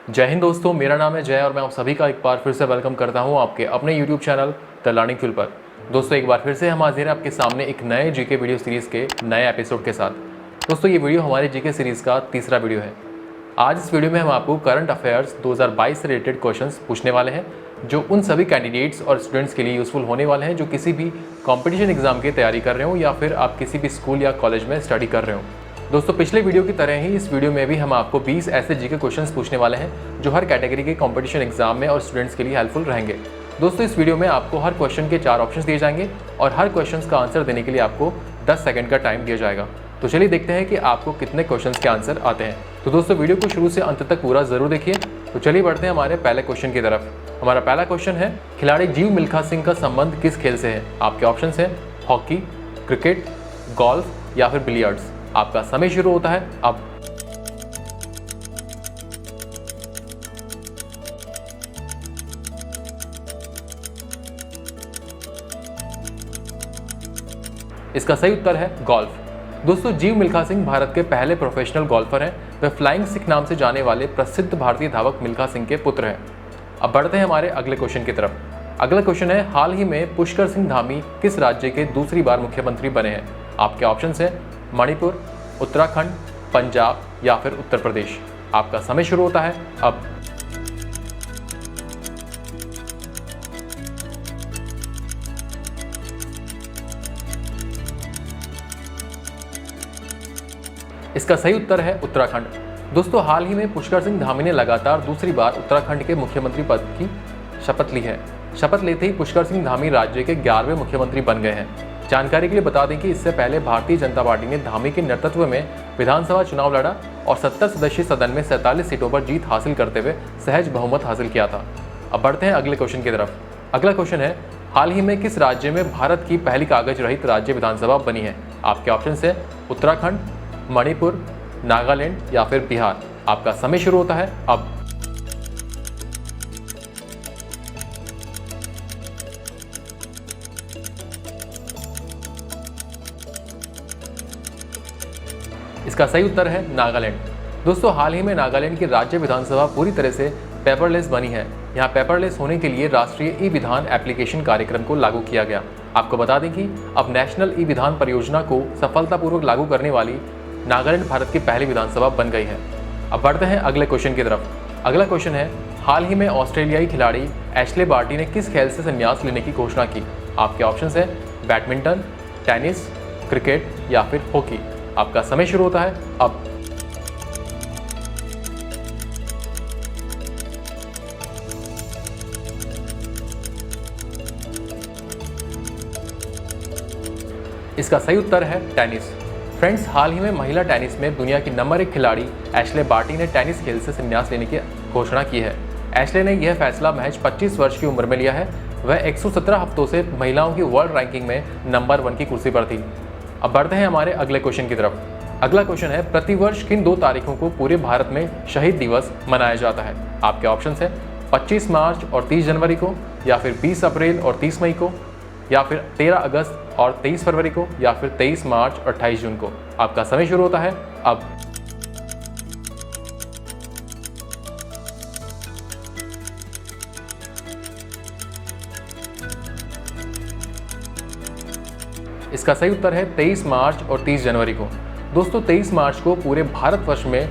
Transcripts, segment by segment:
जय हिंद दोस्तों, मेरा नाम है जय और मैं आप सभी का एक बार फिर से वेलकम करता हूं आपके अपने YouTube channel the learning field पर। दोस्तों एक बार फिर से हम हाजिर हैं आपके सामने एक नए जीके वीडियो सीरीज़ के नए एपिसोड के साथ। दोस्तों ये वीडियो हमारी जीके सीरीज़ का तीसरा वीडियो है। आज इस वीडियो में हम आपको करंट अफेयर्स 2022 से रिलेटेड क्वेश्चंस पूछने वाले हैं जो उन सभी कैंडिडेट्स और स्टूडेंट्स के लिए यूज़फुल होने वाले हैं जो किसी भी कॉम्पिटिशन एग्जाम की तैयारी कर रहे हो या फिर आप किसी भी स्कूल या कॉलेज में स्टडी कर रहे हो। दोस्तों पिछले वीडियो की तरह ही इस वीडियो में भी हम आपको 20 ऐसे जीके क्वेश्चंस पूछने वाले हैं जो हर कैटेगरी के कंपटीशन एग्जाम में और स्टूडेंट्स के लिए हेल्पफुल रहेंगे। दोस्तों इस वीडियो में आपको हर क्वेश्चन के 4 ऑप्शंस दिए जाएंगे और हर क्वेश्चन का आंसर देने के लिए आपको 10 सेकंड का टाइम दिया जाएगा। तो चलिए देखते हैं कि आपको कितने क्वेश्चन के आंसर आते हैं। तो दोस्तों वीडियो को शुरू से अंत तक पूरा जरूर देखिए। तो चलिए बढ़ते हैं हमारे पहले क्वेश्चन की तरफ। हमारा पहला क्वेश्चन है, खिलाड़ी जीव मिल्खा सिंह का संबंध किस खेल से है? आपके ऑप्शन है हॉकी, क्रिकेट, गोल्फ या फिर बिलियर्ड्स। आपका समय शुरू होता है अब। इसका सही उत्तर है गोल्फ। दोस्तों जीव मिल्खा सिंह भारत के पहले प्रोफेशनल गोल्फर हैं। वे फ्लाइंग सिख नाम से जाने वाले प्रसिद्ध भारतीय धावक मिल्खा सिंह के पुत्र हैं। अब बढ़ते हैं हमारे अगले क्वेश्चन की तरफ। अगला क्वेश्चन है, हाल ही में पुष्कर सिंह धामी किस राज्य के दूसरी बार मुख्यमंत्री बने हैं? आपके ऑप्शन है मणिपुर, उत्तराखंड, पंजाब या फिर उत्तर प्रदेश। आपका समय शुरू होता है अब। इसका सही उत्तर है उत्तराखंड। दोस्तों हाल ही में पुष्कर सिंह धामी ने लगातार दूसरी बार उत्तराखंड के मुख्यमंत्री पद की शपथ ली है। शपथ लेते ही पुष्कर सिंह धामी राज्य के 11वें मुख्यमंत्री बन गए हैं। जानकारी के लिए बता दें कि इससे पहले भारतीय जनता पार्टी ने धामी के नेतृत्व में विधानसभा चुनाव लड़ा और 70 सदस्यीय सदन में 47 सीटों पर जीत हासिल करते हुए सहज बहुमत हासिल किया था। अब बढ़ते हैं अगले क्वेश्चन की तरफ। अगला क्वेश्चन है, हाल ही में किस राज्य में भारत की पहली कागज रहित राज्य विधानसभा बनी है? आपके ऑप्शन है उत्तराखंड, मणिपुर, नागालैंड या फिर बिहार। आपका समय शुरू होता है अब। इसका सही उत्तर है नागालैंड। दोस्तों हाल ही में नागालैंड की राज्य विधानसभा पूरी तरह से पेपरलेस बनी है। यहाँ पेपरलेस होने के लिए राष्ट्रीय ई विधान एप्लीकेशन कार्यक्रम को लागू किया गया। आपको बता दें कि अब नेशनल ई विधान परियोजना को सफलतापूर्वक लागू करने वाली नागालैंड भारत की पहली विधानसभा बन गई है। अब बढ़ते हैं अगले क्वेश्चन की तरफ। अगला क्वेश्चन है, हाल ही में ऑस्ट्रेलियाई खिलाड़ी एशले बार्टी ने किस खेल से संन्यास लेने की घोषणा की? आपके ऑप्शन है बैडमिंटन, टेनिस, क्रिकेट या फिर हॉकी। आपका समय शुरू होता है अब। इसका सही उत्तर है टेनिस। फ्रेंड्स हाल ही में महिला टेनिस में दुनिया की नंबर 1 खिलाड़ी एशले बार्टी ने टेनिस खेल से संन्यास लेने की घोषणा की है। एशले ने यह फैसला महज 25 वर्ष की उम्र में लिया है। वह 117 हफ्तों से महिलाओं की वर्ल्ड रैंकिंग में नंबर 1 की कुर्सी पर थी। अब बढ़ते हैं हमारे अगले क्वेश्चन की तरफ। अगला क्वेश्चन है, प्रतिवर्ष किन 2 तारीखों को पूरे भारत में शहीद दिवस मनाया जाता है? आपके ऑप्शन है 25 मार्च और 30 जनवरी को या फिर 20 अप्रैल और 30 मई को या फिर 13 अगस्त और 23 फरवरी को या फिर 23 मार्च और 28 जून को। आपका समय शुरू होता है अब। इसका सही उत्तर है 23 मार्च और 30 जनवरी को। दोस्तों 23 मार्च को पूरे भारतवर्ष में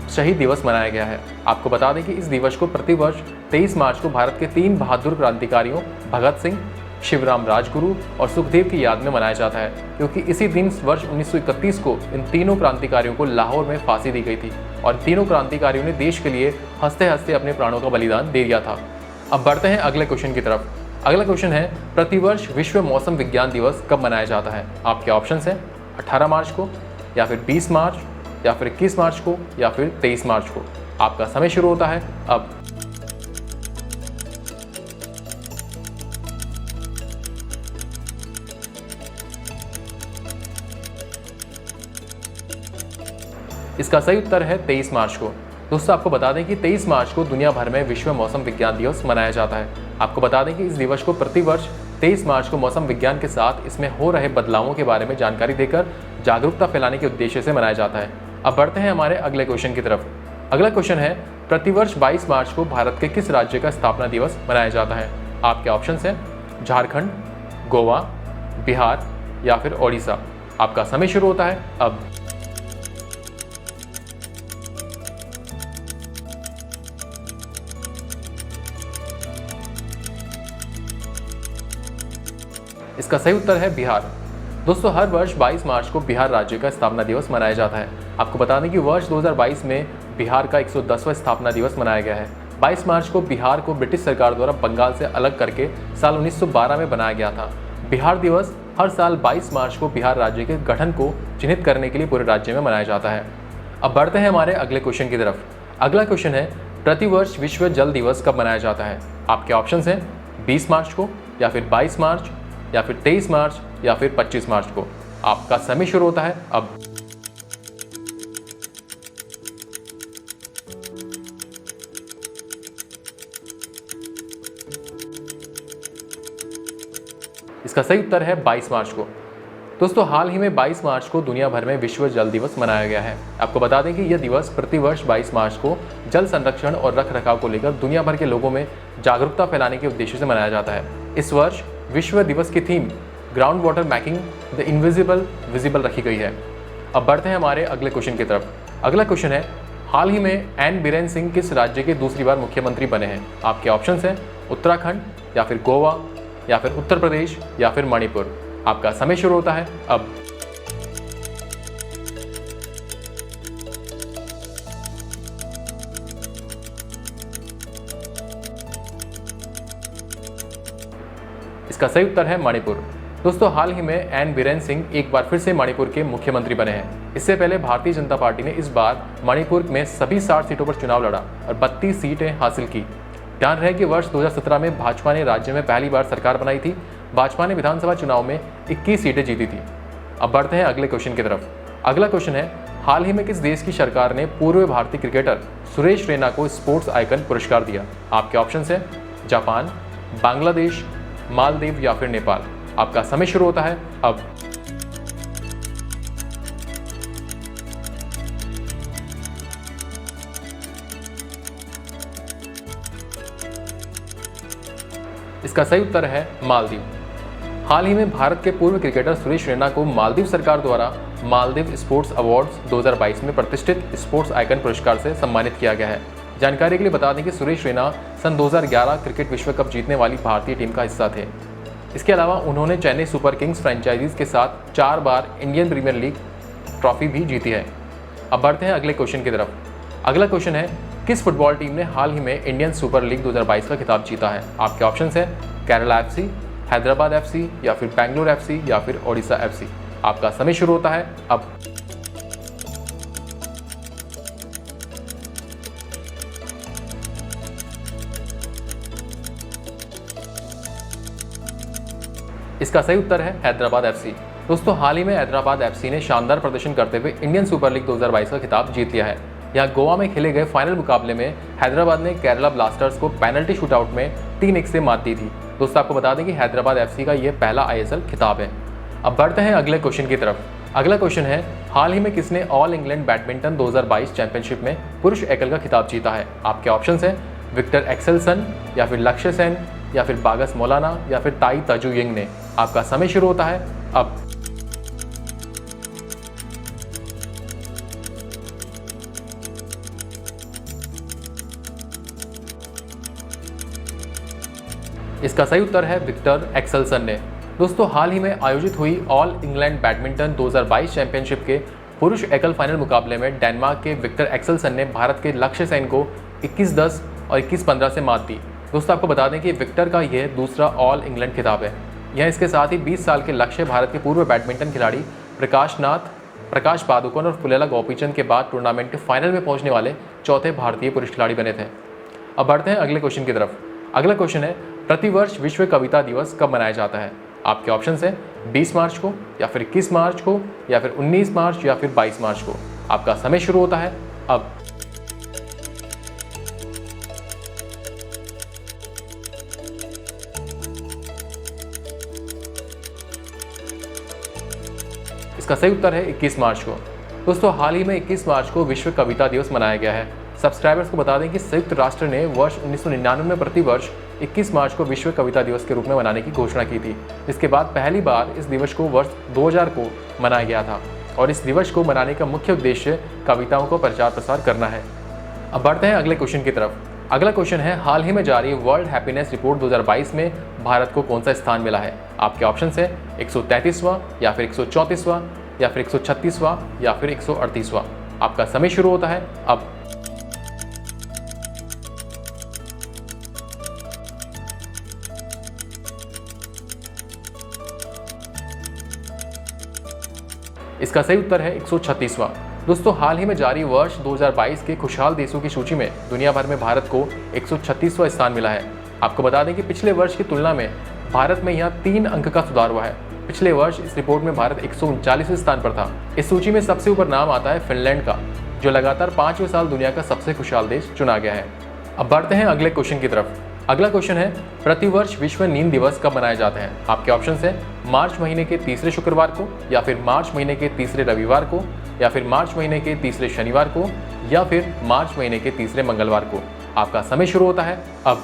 शहीद दिवस मनाया गया है। आपको बता दें कि इस दिवस को प्रतिवर्ष 23 मार्च को भारत के 3 बहादुर क्रांतिकारियों भगत सिंह, शिवराम राजगुरु और सुखदेव की याद में मनाया जाता है, क्योंकि इसी दिन वर्ष 1931 को इन तीनों क्रांतिकारियों को लाहौर में फांसी दी गई थी और तीनों क्रांतिकारियों ने देश के लिए हंसते हंसते अपने प्राणों का बलिदान दे दिया था। अब बढ़ते हैं अगले क्वेश्चन की तरफ। अगला क्वेश्चन है, प्रतिवर्ष विश्व मौसम विज्ञान दिवस कब मनाया जाता है? आपके ऑप्शन है 18 मार्च को या फिर 20 मार्च या फिर 21 मार्च को या फिर 23 मार्च को। आपका समय शुरू होता है अब। इसका सही उत्तर है 23 मार्च को। दोस्तों आपको बता दें कि 23 मार्च को दुनिया भर में विश्व मौसम विज्ञान दिवस मनाया जाता है। आपको बता दें कि इस दिवस को प्रतिवर्ष 23 मार्च को मौसम विज्ञान के साथ इसमें हो रहे बदलावों के बारे में जानकारी देकर जागरूकता फैलाने के उद्देश्य से मनाया जाता है। अब बढ़ते हैं हमारे अगले क्वेश्चन की तरफ। अगला क्वेश्चन है, प्रतिवर्ष 22 मार्च को भारत के किस राज्य का स्थापना दिवस मनाया जाता है? आपके ऑप्शंस हैं झारखंड, गोवा, बिहार या फिर ओडिशा। आपका समय शुरू होता है अब। इसका सही उत्तर है बिहार। दोस्तों, हर वर्ष 22 मार्च को बिहार राज्य का स्थापना दिवस मनाया जाता है। आपको बता दें कि वर्ष 2022 में बिहार का 110वां स्थापना दिवस मनाया गया है। 22 मार्च को बिहार को ब्रिटिश सरकार द्वारा बंगाल से अलग करके साल 1912 में बनाया गया था। बिहार दिवस हर साल 22 मार्च को बिहार राज्य के गठन को चिन्हित करने के लिए पूरे राज्य में मनाया जाता है। अब बढ़ते हैं हमारे अगले क्वेश्चन की तरफ। अगला क्वेश्चन है, प्रतिवर्ष विश्व जल दिवस कब मनाया जाता है? आपके ऑप्शंस हैं 20 मार्च को या फिर 22 मार्च या फिर 23 मार्च या फिर 25 मार्च को। आपका समय शुरू होता है अब। इसका सही उत्तर है 22 मार्च को। दोस्तों, हाल ही में 22 मार्च को दुनिया भर में विश्व जल दिवस मनाया गया है। आपको बता दें कि यह दिवस प्रतिवर्ष 22 मार्च को जल संरक्षण और रखरखाव को लेकर दुनिया भर के लोगों में जागरूकता फैलाने के उद्देश्य से मनाया जाता है। इस वर्ष विश्व दिवस की theme ground water making the invisible visible रखी गई है। अब बढ़ते हैं हमारे अगले क्वेश्चन की तरफ। अगला क्वेश्चन है, हाल ही में एन बीरेन सिंह किस राज्य के दूसरी बार मुख्यमंत्री बने हैं? आपके ऑप्शंस हैं उत्तराखंड या फिर गोवा या फिर उत्तर प्रदेश या फिर मणिपुर। आपका समय शुरू होता है अब। इसका सही उत्तर है मणिपुर। दोस्तों, हाल ही में एन बीरेन सिंह एक बार फिर से मणिपुर के मुख्यमंत्री बने हैं। इससे पहले भारतीय जनता पार्टी ने इस बार मणिपुर में सभी 60 सीटों पर चुनाव लड़ा और 32 सीटें हासिल की। ध्यान रहे कि वर्ष 2017 में भाजपा ने राज्य में पहली बार सरकार बनाई थी। भाजपा ने विधानसभा चुनाव में 21 सीटें जीती थी। अब बढ़ते हैं अगले क्वेश्चन की तरफ। अगला क्वेश्चन है, हाल ही में किस देश की सरकार ने पूर्व भारतीय क्रिकेटर सुरेश रैना को स्पोर्ट्स आइकन पुरस्कार दिया? आपके ऑप्शंस हैं जापान, बांग्लादेश, मालदीव या फिर नेपाल। आपका समय शुरू होता है अब। इसका सही उत्तर है मालदीव। हाल ही में भारत के पूर्व क्रिकेटर सुरेश रैना को मालदीव सरकार द्वारा मालदीव स्पोर्ट्स अवार्ड्स 2022 में प्रतिष्ठित स्पोर्ट्स आइकन पुरस्कार से सम्मानित किया गया है। जानकारी के लिए बता दें कि सुरेश रैना सन 2011 क्रिकेट विश्व कप जीतने वाली भारतीय टीम का हिस्सा थे। इसके अलावा उन्होंने चेन्नई सुपर किंग्स फ्रेंचाइजीज के साथ 4 बार इंडियन प्रीमियर लीग ट्रॉफी भी जीती है। अब बढ़ते हैं अगले क्वेश्चन की तरफ। अगला क्वेश्चन है, किस फुटबॉल टीम ने हाल ही में इंडियन सुपर लीग 2022 का खिताब जीता है? आपके ऑप्शंस हैं केरला एफसी, हैदराबाद एफसी या फिर बेंगलुरु एफसी या फिर ओडिशा एफसी। आपका समय शुरू होता है अब। इसका सही उत्तर है हैदराबाद एफसी। दोस्तों, हाल ही में हैदराबाद एफसी ने शानदार प्रदर्शन करते हुए इंडियन सुपर लीग 2022 का खिताब जीत लिया है। यहाँ गोवा में खेले गए फाइनल मुकाबले में हैदराबाद ने केरला ब्लास्टर्स को पेनल्टी शूटआउट में 3-1 से मात दी थी। दोस्तों, आपको बता दें कि हैदराबाद एफसी का ये पहला आईएसएल खिताब है। अब बढ़ते हैं अगले क्वेश्चन की तरफ। अगला क्वेश्चन है, हाल ही में किसने ऑल इंग्लैंड बैडमिंटन 2022 चैंपियनशिप में पुरुष एकल का खिताब जीता है? आपके ऑप्शंस हैं विक्टर एक्सेल्सन या फिर लक्ष्य सेन या फिर बागस मौलाना या फिर ताई ताजू यिंग ने। आपका समय शुरू होता है अब। इसका सही उत्तर है विक्टर एक्सेल्सन ने। दोस्तों, हाल ही में आयोजित हुई ऑल इंग्लैंड बैडमिंटन 2022 चैंपियनशिप के पुरुष एकल फाइनल मुकाबले में डेनमार्क के विक्टर एक्सेल्सन ने भारत के लक्ष्य सेन को 21-10 और 21-15 से मात दी। दोस्तों, आपको बता दें कि विक्टर का यह दूसरा ऑल इंग्लैंड खिताब है। यह इसके साथ ही 20 साल के लक्ष्य भारत के पूर्व बैडमिंटन खिलाड़ी प्रकाश पादुकोण और पुलेला गोपीचंद के बाद टूर्नामेंट के फाइनल में पहुंचने वाले चौथे भारतीय पुरुष खिलाड़ी बने थे। अब बढ़ते हैं अगले क्वेश्चन की तरफ। अगला क्वेश्चन है, प्रतिवर्ष विश्व कविता दिवस कब मनाया जाता है? आपके ऑप्शंस हैं 20 मार्च को या फिर 21 मार्च को या फिर 19 मार्च या फिर 22 मार्च को। आपका समय शुरू होता है अब। इसका सही उत्तर है 21 मार्च को। दोस्तों, हाल ही में 21 मार्च को विश्व कविता दिवस मनाया गया है। सब्सक्राइबर्स को बता दें कि संयुक्त राष्ट्र ने वर्ष 1999 में प्रतिवर्ष 21 मार्च को विश्व कविता दिवस के रूप में मनाने की घोषणा की थी। इसके बाद पहली बार इस दिवस को वर्ष 2000 को मनाया गया था और इस दिवस को मनाने का मुख्य उद्देश्य कविताओं को प्रचार प्रसार करना है। अब बढ़ते हैं अगले क्वेश्चन की तरफ। अगला क्वेश्चन है, हाल ही में जारी वर्ल्ड हैप्पीनेस रिपोर्ट 2022 में भारत को कौन सा स्थान मिला है? आपके ऑप्शन है 133वां या फिर 134वां या फिर 136वां या फिर 138वां। आपका समय शुरू होता है अब। इसका सही उत्तर है 136वां। दोस्तों, हाल ही में जारी वर्ष 2022 के खुशहाल देशों की सूची में दुनिया भर में भारत को 136वां स्थान मिला है। आपको बता दें कि पिछले वर्ष की तुलना में भारत में यहाँ 3 अंक का सुधार हुआ है। पिछले वर्ष इस रिपोर्ट में भारत 139वें स्थान पर था। इस सूची में सबसे ऊपर नाम आता है फिनलैंड का, जो लगातार 5वें साल दुनिया का सबसे खुशहाल देश चुना गया है। अब बढ़ते हैं अगले क्वेश्चन की तरफ। अगला क्वेश्चन है, प्रतिवर्ष विश्व नींद दिवस कब मनाए जाते हैं? आपके ऑप्शन है मार्च महीने के तीसरे शुक्रवार को, या फिर मार्च महीने के तीसरे रविवार को, या फिर मार्च महीने के तीसरे शनिवार को, या फिर मार्च महीने के तीसरे मंगलवार को। आपका समय शुरू होता है अब।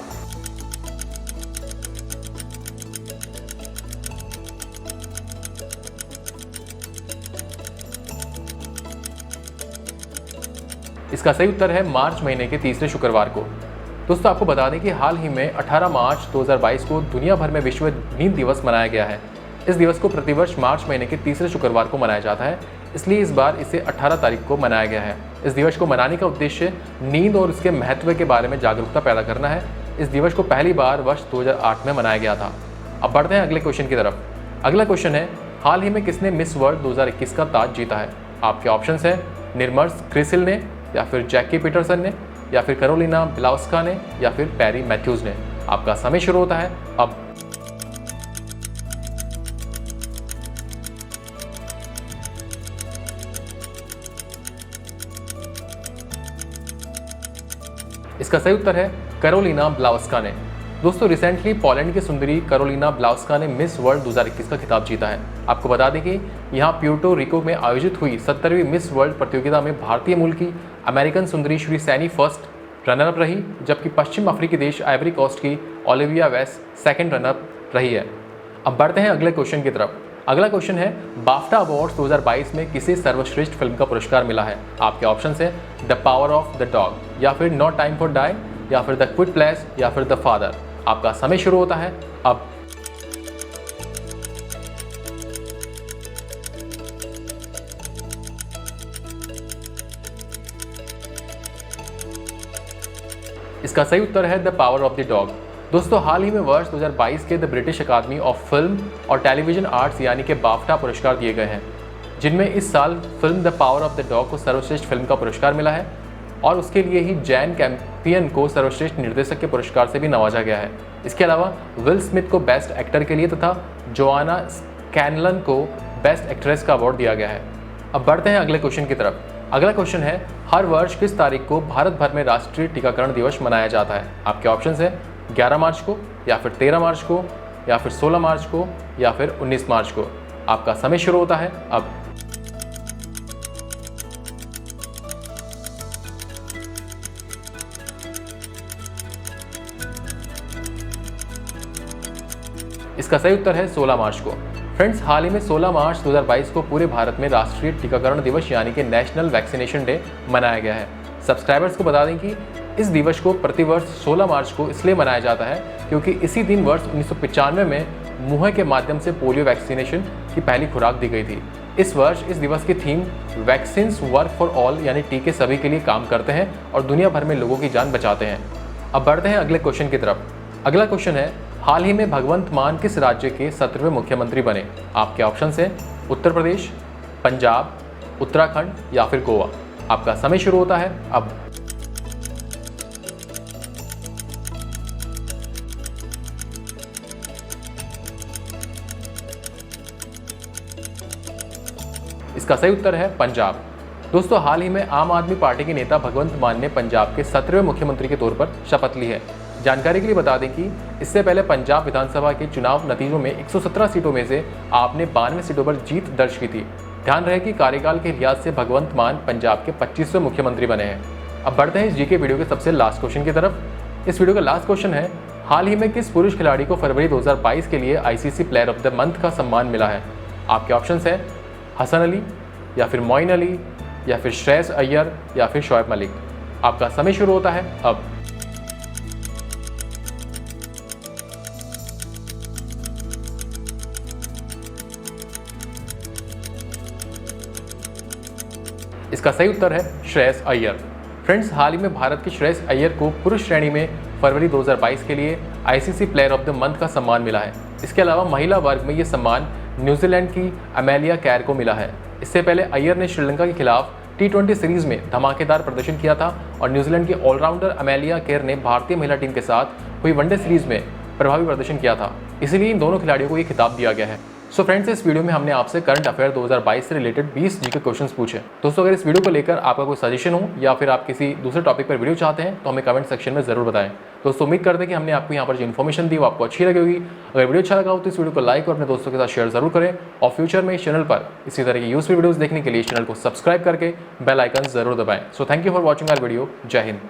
इसका सही उत्तर है मार्च महीने के तीसरे शुक्रवार को। दोस्तों, आपको बता दें कि हाल ही में 18 मार्च 2022 को दुनिया भर में विश्व नींद दिवस मनाया गया है। इस दिवस को प्रतिवर्ष मार्च महीने के तीसरे शुक्रवार को मनाया जाता है, इसलिए इस बार इसे 18 तारीख को मनाया गया है। इस दिवस को मनाने का उद्देश्य नींद और उसके महत्व के बारे में जागरूकता पैदा करना है। इस दिवस को पहली बार वर्ष 2008 में मनाया गया था। अब बढ़ते हैं अगले क्वेश्चन की तरफ। अगला क्वेश्चन है, हाल ही में किसने मिस वर्ल्ड 2021 का ताज जीता है? आपके ऑप्शन है निर्मर्स क्रिसिल ने, या फिर जैकी पीटरसन ने, या फिर कैरोलिना ब्लाउस्का ने, या फिर पैरी मैथ्यूज ने। आपका समय शुरू होता है अब। इसका सही उत्तर है कैरोलिना ब्लाउस्का ने। दोस्तों, रिसेंटली पोलैंड की सुंदरी कैरोलिना ब्लाउस्का ने मिस वर्ल्ड 2021 का खिताब जीता है। आपको बता दें कि यहाँ प्यूर्टो रिको में आयोजित हुई 70वीं मिस वर्ल्ड प्रतियोगिता में भारतीय मूल की अमेरिकन सुंदरी श्री सैनी फर्स्ट रनरअप रही, जबकि पश्चिम अफ्रीकी देश आइवरी कोस्ट की ओलिविया वेस सेकंड रनरअप रही है। अब बढ़ते हैं अगले क्वेश्चन की तरफ। अगला क्वेश्चन है, बाफ्टा अवार्ड्स 2022 में किसे सर्वश्रेष्ठ फिल्म का पुरस्कार मिला है? आपके ऑप्शन है the power of the dog, या फिर नो टाइम फॉर डाई, या फिर द क्विट प्लेस, या फिर द फादर। आपका समय शुरू होता है अब। इसका सही उत्तर है the power of the dog. दोस्तों, हाल ही में वर्ष 2022 के the British Academy of film और टेलीविजन आर्ट्स यानी कि बाफ्टा पुरस्कार दिए गए हैं, जिनमें इस साल film the power of the dog को सर्वश्रेष्ठ फिल्म का पुरस्कार मिला है और उसके लिए ही जैन कैंपियन को सर्वश्रेष्ठ निर्देशक के पुरस्कार से भी नवाजा गया है। इसके अलावा विल स्मिथ को बेस्ट एक्टर के लिए तथा जोआना स्कैनलन को बेस्ट एक्ट्रेस का अवार्ड दिया गया है। अब बढ़ते हैं अगले क्वेश्चन की तरफ। अगला क्वेश्चन है, हर वर्ष किस तारीख को भारत भर में राष्ट्रीय टीकाकरण दिवस मनाया जाता है? आपके ऑप्शन है 11 मार्च को, या फिर 13 मार्च को, या फिर 16 मार्च को, या फिर 19 मार्च को। आपका समय शुरू होता है अब। इसका सही उत्तर है 16 मार्च को। फ्रेंड्स, हाल ही में 16 मार्च 2022 को पूरे भारत में राष्ट्रीय टीकाकरण दिवस यानी कि नेशनल वैक्सीनेशन डे मनाया गया है। सब्सक्राइबर्स को बता दें कि इस दिवस को प्रतिवर्ष 16 मार्च को इसलिए मनाया जाता है क्योंकि इसी दिन वर्ष 1995 में मुंह के माध्यम से पोलियो वैक्सीनेशन की पहली खुराक दी गई थी। इस वर्ष इस दिवस की theme vaccines work for all यानी टीके सभी के लिए काम करते हैं और दुनिया भर में लोगों की जान बचाते हैं। अब बढ़ते हैं अगले क्वेश्चन की तरफ। अगला क्वेश्चन है, हाल ही में भगवंत मान किस राज्य के 17वें मुख्यमंत्री बने? आपके ऑप्शन है उत्तर प्रदेश, पंजाब, उत्तराखंड, या फिर गोवा। आपका समय शुरू होता है अब। इसका सही उत्तर है पंजाब। दोस्तों, हाल ही में आम आदमी पार्टी के नेता भगवंत मान ने पंजाब के 17वें मुख्यमंत्री के तौर पर शपथ ली है। जानकारी के लिए बता दें कि इससे पहले पंजाब विधानसभा के चुनाव नतीजों में 117 सीटों में से आपने 92 सीटों पर जीत दर्ज की थी। ध्यान रहे कि कार्यकाल के लिहाज से भगवंत मान पंजाब के 25वें मुख्यमंत्री बने हैं। अब बढ़ते हैं इस जीके वीडियो के सबसे लास्ट क्वेश्चन की तरफ। इस वीडियो का लास्ट क्वेश्चन है, हाल ही में किस पुरुष खिलाड़ी को फरवरी 2022 के लिए ICC player of the month का सम्मान मिला है? आपके ऑप्शंस हैं हसन अली, या फिर मोइन अली, या फिर श्रेयस अय्यर, या फिर शोएब मलिक। आपका समय शुरू होता है अब। इसका सही उत्तर है श्रेयस अय्यर। फ्रेंड्स, हाल ही में भारत के श्रेयस अय्यर को पुरुष श्रेणी में फरवरी 2022 के लिए ICC player of the month का सम्मान मिला है। इसके अलावा महिला वर्ग में ये सम्मान न्यूजीलैंड की अमेलिया कैर को मिला है। इससे पहले अय्यर ने श्रीलंका के खिलाफ T20 सीरीज में धमाकेदार प्रदर्शन किया था और न्यूजीलैंड की ऑलराउंडर अमेलिया कैर ने भारतीय महिला टीम के साथ हुई वनडे सीरीज में प्रभावी प्रदर्शन किया था, इसलिए इन दोनों खिलाड़ियों को ये खिताब दिया गया है। सो फ्रेंड्स, इस वीडियो में हमने आपसे करंट अफेयर 2022 से रिलेटेड 20 जीके क्वेश्चंस पूछे। दोस्तों, अगर इस वीडियो को लेकर आपका कोई सजेशन हो या फिर आप किसी दूसरे टॉपिक पर वीडियो चाहते हैं तो हमें कमेंट सेक्शन में जरूर बताएं। दोस्तों, उम्मीद करते हैं कि हमने आपको यहाँ पर जो इन्फॉर्मेशन दी वो आपको अच्छी लगी होगी। अगर वीडियो अच्छा लगा हो तो इस वीडियो को लाइक और अपने दोस्तों के साथ शेयर जरूर करें और फ्यूचर में इस चैनल पर इसी तरह की यूजफुल वीडियोस देखने के लिए इस चैनल को सब्सक्राइब करके बेल आइकन जरूर दबाएं। So thank you for watching our video. जय हिंद।